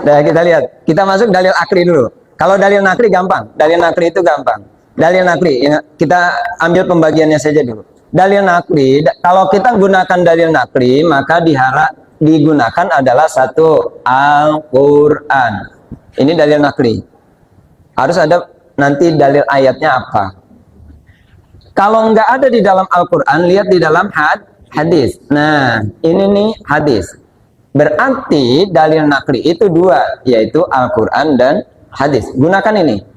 Nah, kita lihat. Kita masuk dalil akli dulu. Kalau dalil nakli gampang. Dalil nakli itu gampang. Dalil nakli, ya, kita ambil pembagiannya saja dulu. Dalil nakli, kalau kita gunakan dalil nakli, maka digunakan adalah satu Al-Quran. Ini dalil nakli. Harus ada nanti dalil ayatnya apa. Kalau nggak ada di dalam Al-Quran, lihat di dalam hadis. Nah, ini nih hadis. Berarti dalil nakli itu dua, yaitu Al-Quran dan hadis. Gunakan ini.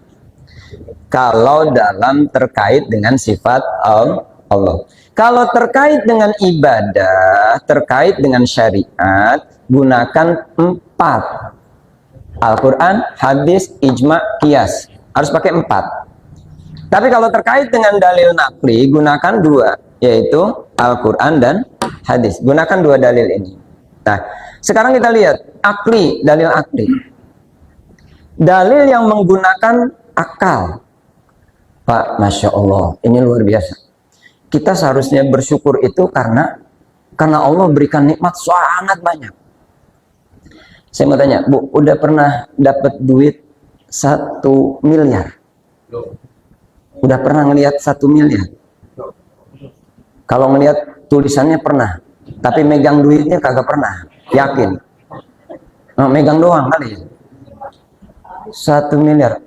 Kalau dalam terkait dengan sifat Allah. Kalau terkait dengan ibadah, terkait dengan syariat, gunakan 4. Al-Quran, hadis, ijma, qiyas. Harus pakai 4. Tapi kalau terkait dengan dalil nakli, gunakan 2, yaitu Al-Quran dan hadis. Gunakan 2 dalil ini. Nah, sekarang kita lihat akli, dalil akli. Dalil yang menggunakan akal. Pak, Masya Allah, ini luar biasa. Kita seharusnya bersyukur itu karena Allah berikan nikmat sangat banyak. Saya mau tanya, Bu, udah pernah dapat duit 1 miliar? Udah pernah ngelihat 1 miliar? Kalau ngelihat tulisannya pernah, tapi megang duitnya kagak pernah. Yakin? Megang doang kali ya? 1 miliar.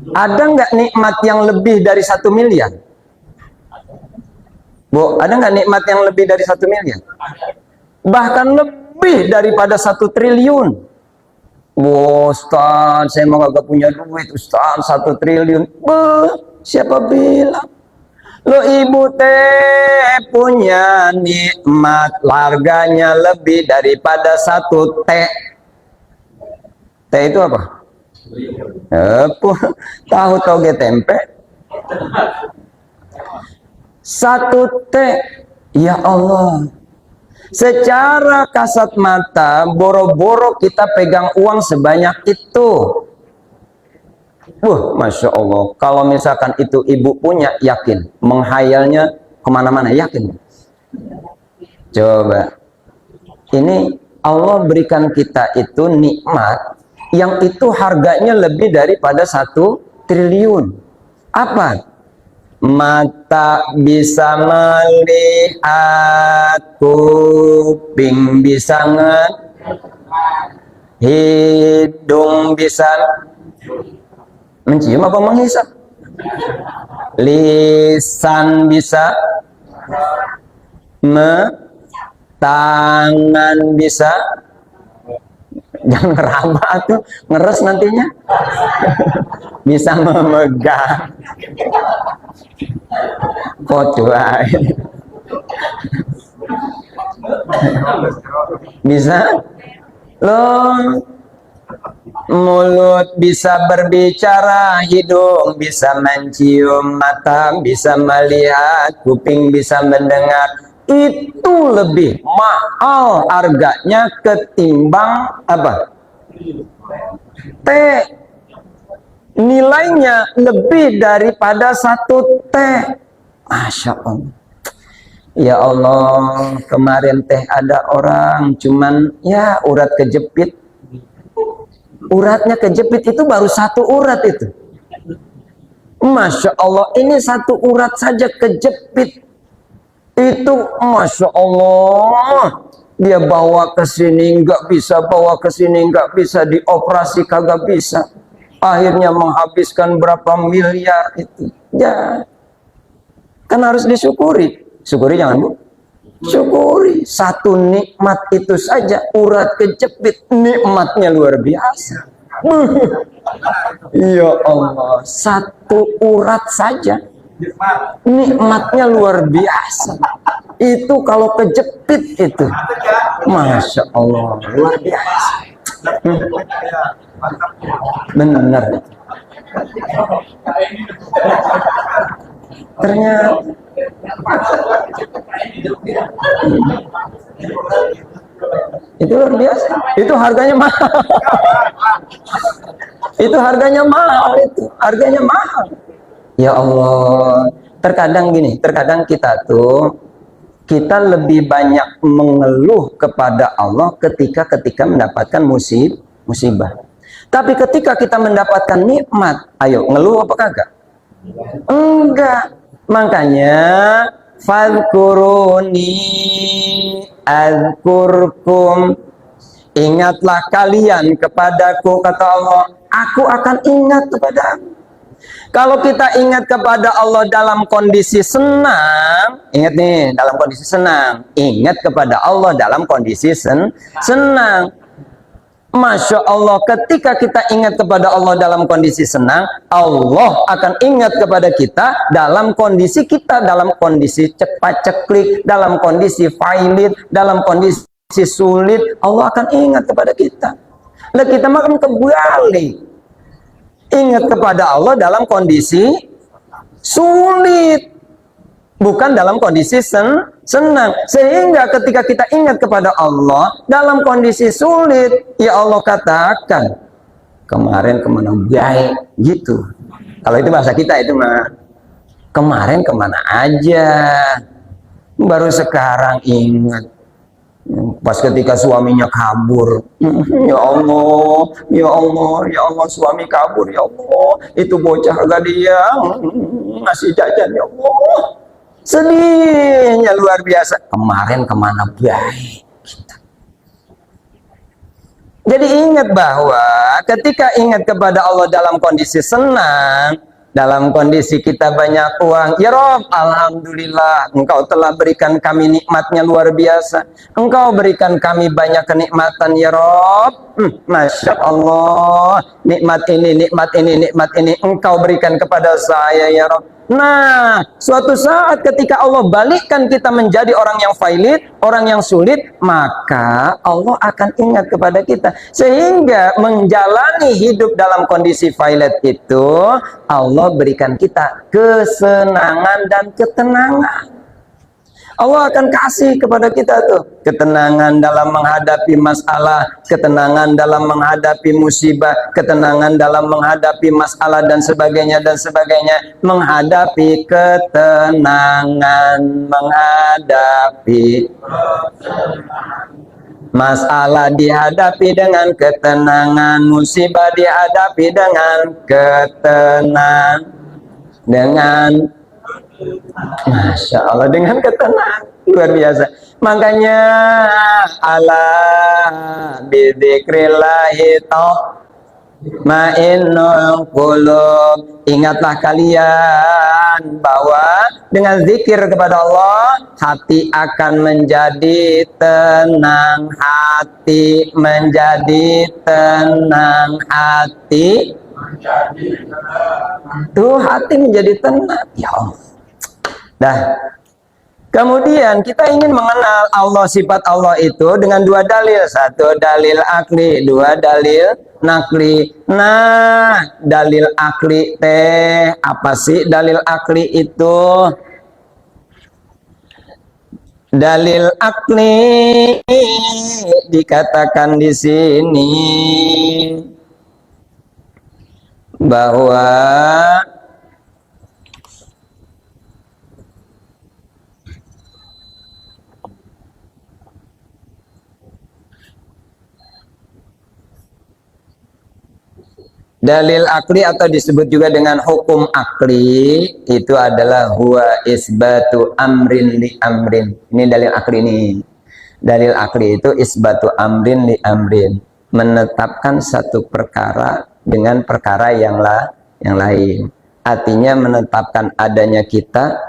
Ada nggak nikmat yang lebih dari 1 miliar? Bu, ada nggak nikmat yang lebih dari 1 miliar? Bahkan lebih daripada 1 triliun. Ustaz, saya mau kagak punya duit, Ustaz, 1 triliun. Siapa bilang? Lo ibu teh punya nikmat harganya lebih daripada 1 T. T itu apa? Tahu toge tempe. 1 T. Ya Allah. Secara kasat mata, boro-boro kita pegang uang sebanyak itu. Masya Allah. Kalau misalkan itu ibu punya, yakin. Menghayalnya kemana-mana, yakin. Coba. Ini Allah berikan kita itu nikmat, yang itu harganya lebih daripada 1 triliun. Apa? Mata bisa melihat, kuping bisa hidung bisa mencium apa menghisap, lisan bisa tangan bisa, jangan ngeraba tuh, ngeres nantinya. Bisa memegang. Kocua. Bisa loh. Mulut bisa berbicara, hidung bisa mencium, mata bisa melihat, kuping bisa mendengar. Itu lebih mahal harganya ketimbang apa? T. Nilainya lebih daripada 1 T. Masya Allah. Ya Allah, kemarin teh ada orang cuman ya urat kejepit. Uratnya kejepit itu baru 1 urat itu. Masya Allah, ini 1 urat saja kejepit. Itu Masya Allah. Dia bawa ke sini nggak bisa, bawa ke sini nggak bisa, dioperasi kagak bisa. Akhirnya menghabiskan berapa miliar itu. Ya, kan harus disyukuri. Syukuri jangan, Bu. Syukuri. 1 nikmat itu saja, urat kejepit, nikmatnya luar biasa. Ya Allah, 1 urat saja, nikmatnya luar biasa. Itu kalau kejepit itu, Masya Allah, luar biasa. Benar. Ternyata itu luar biasa. Itu harganya mahal. Itu harganya mahal. Itu harganya mahal. Ya Allah. Terkadang gini, terkadang kita lebih banyak mengeluh kepada Allah ketika mendapatkan musibah. Tapi ketika kita mendapatkan nikmat, ayo ngeluh apa kagak? Enggak. Makanya fadhkuruni azkurkum. Ingatlah kalian kepadaku, kata Allah, aku akan ingat kepadamu. Kalau kita ingat kepada Allah dalam kondisi senang, ingat nih, dalam kondisi senang, ingat kepada Allah dalam kondisi senang. Masya Allah, ketika kita ingat kepada Allah dalam kondisi senang, Allah akan ingat kepada kita dalam kondisi cepat ceklik, dalam kondisi pahit, dalam kondisi sulit, Allah akan ingat kepada kita. Nah, kita makan kembali ingat kepada Allah dalam kondisi sulit, bukan dalam kondisi senang. Sehingga ketika kita ingat kepada Allah dalam kondisi sulit, ya Allah katakan, kemarin kemana baik, gitu. Kalau itu bahasa kita itu mah, kemarin kemana aja, baru sekarang ingat. Pas ketika suaminya kabur, ya Allah, ya Allah, ya Allah, suami kabur, ya Allah, itu bocah gak dia ngasih jajan, ya Allah, sedihnya luar biasa. Kemarin kemana baik kita. Jadi ingat bahwa ketika ingat kepada Allah dalam kondisi senang, dalam kondisi kita banyak uang, ya Rob, alhamdulillah, Engkau telah berikan kami nikmatnya luar biasa. Engkau berikan kami banyak kenikmatan, ya Rob. Masya Allah, nikmat ini Engkau berikan kepada saya, ya Rob. Nah, suatu saat ketika Allah balikkan kita menjadi orang yang failit, orang yang sulit, maka Allah akan ingat kepada kita. Sehingga menjalani hidup dalam kondisi failit itu, Allah berikan kita kesenangan dan ketenangan. Allah akan kasih kepada kita tuh ketenangan dalam menghadapi masalah, ketenangan dalam menghadapi musibah, ketenangan dalam menghadapi masalah dan sebagainya, menghadapi ketenangan, menghadapi masalah dihadapi dengan ketenangan, musibah dihadapi dengan dengan Masya Allah, dengan ketenangan luar biasa. Makanya ala bidzikrillahi ma'innul qulub. Ingatlah kalian bahwa dengan zikir kepada Allah, hati akan menjadi tenang, hati menjadi tenang, hati tuh hati menjadi tenang, ya Allah. Dah. Kemudian kita ingin mengenal Allah, sifat Allah itu dengan dua dalil. Satu dalil akli, dua dalil nakli. Nah, dalil akli teh apa sih dalil akli itu? Dalil akli dikatakan di sini bahwa dalil akli atau disebut juga dengan hukum akli itu adalah huwa isbatu amrin li amrin. Ini dalil akli ini. Dalil akli itu isbatu amrin li amrin, menetapkan satu perkara dengan perkara yang lain. Artinya menetapkan adanya kita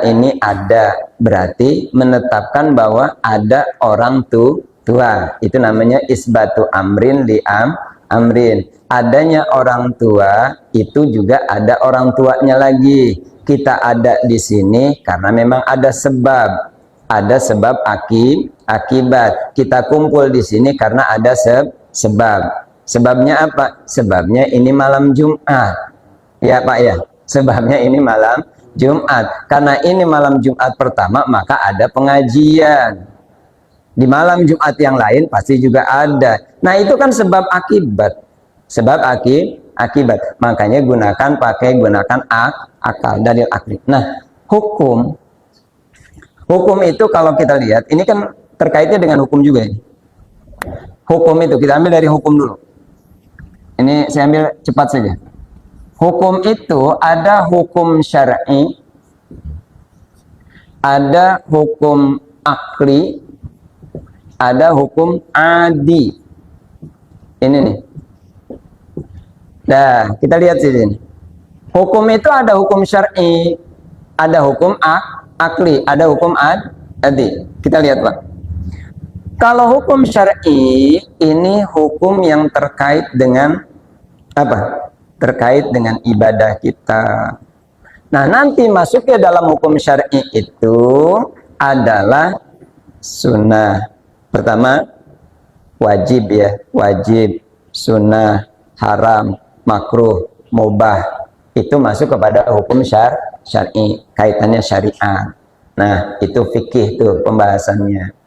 ini ada, berarti menetapkan bahwa ada orang tua. Itu namanya isbatu amrin li amrin. Adanya orang tua itu juga ada orang tuanya lagi. Kita ada di sini karena memang ada sebab akibat. Kita kumpul di sini karena ada sebab. Sebabnya apa? Sebabnya ini malam Jumat. Ya Pak ya. Sebabnya ini malam Jumat. Karena ini malam Jumat pertama, maka ada pengajian. Di malam Jumat yang lain pasti juga ada. Nah, itu kan sebab akibat. Sebab akibat. Makanya gunakan akal, dalil akli. Nah, hukum itu kalau kita lihat, ini kan terkaitnya dengan hukum juga ini. Hukum itu kita ambil dari hukum dulu. Ini saya ambil cepat saja. Hukum itu ada hukum syar'i, ada hukum akli, ada hukum adi. Ini nih. Nah, kita lihat sini. Hukum itu ada hukum syar'i, ada hukum akli, ada hukum adi. Kita lihat, Pak. Kalau hukum syar'i ini hukum yang terkait dengan apa? Terkait dengan ibadah kita. Nah, nanti masuknya dalam hukum syar'i itu adalah sunnah. Pertama, wajib ya, wajib, sunnah, haram, makruh, mubah. Itu masuk kepada hukum syar'i, kaitannya syariat. Nah, itu fikih tuh pembahasannya.